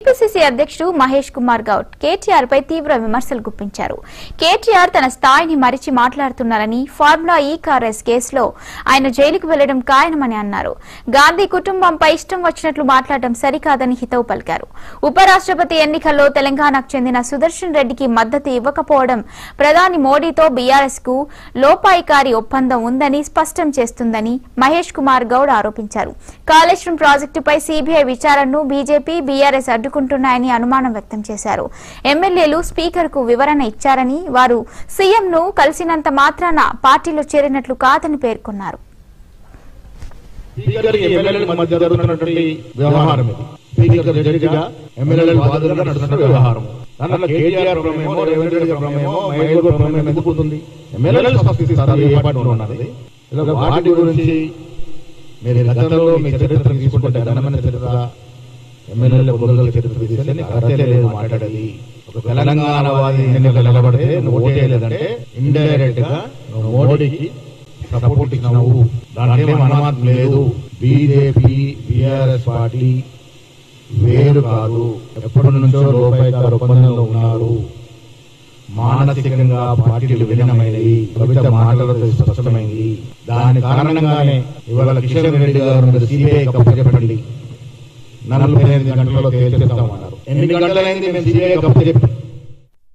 TPCC అధ్యక్షుడు మహేష్ కుమార్ గౌడ్ కేటీఆర్ పై తీవ్ర విమర్శలు గుప్పించారు. కేటీఆర్ తన స్థాయిని మరిచి మాట్లాడుతున్నారని, ఫార్ములా ఈ కార్ కేసులో ఆయన జైలుకు వెళ్లడం ఖాయమని అన్నారు. గాంధీ కుటుంబంపై ఇష్టం వచ్చినట్లు మాట్లాడడం సరికాదని హితవు పలికారు. ఉపరాష్ట్రపతి ఎన్నికల్లో తెలంగాణకు చెందిన సుదర్శన్ రెడ్డికి మద్దతు ఇవ్వకపోవడం ప్రధాని మోడీతో బీఆర్ఎస్ కు లోపాయికారి ఒప్పందం ఉందని స్పష్టం చేస్తుందని మహేష్ కుమార్ గౌడ్ ఆరోపించారు. కాళేశ్వరం ప్రాజెక్టుపై సీబీఐ విచారణను బీజేపీ, బీఆర్ఎస్ అడ్డుకుంటున్నాయని అనుమానం వ్యక్తం చేశారు. ఎమ్మెల్యేలు స్పీకర్ కు వివరణ ఇచ్చారని, వారు సీఎం ను కలిసినంత మాత్రాన పార్టీలో చేరినట్లు కాదని పేర్కొన్నారు. ఎమ్మెల్యేల బొగ్గల చరిత్ర తీస్తే లేదు మాట్లాడేది. ఒక తెలంగాణవాది ఎన్నికలు నిలబడితే నువ్వు ఓటేయలేదంటే ఇండైరెక్ట్ గా నువ్వు మోడీకి సపోర్ట్ ఇచ్చినావు. దాంట్లో అనుమానం లేదు. బీజేపీ, బీఆర్ఎస్ పార్టీ వేరు కాదు. ఎప్పటి నుంచో లోపాయికారు ఒప్పందంలో ఉన్నారు. మానసికంగా పార్టీలు విలీనమైనవి. కవిత మాటలతో స్పష్టమైంది. దాని కారణంగానే ఇవాళ కిషన్ రెడ్డి గారు మీరు సిబిఐ కప్పచెప్పండి, 48 గంటల్లో తేల్చేస్తామన్నారు. 8 గంటలైంది మేము సిబిఐ కప్పచెప్పి.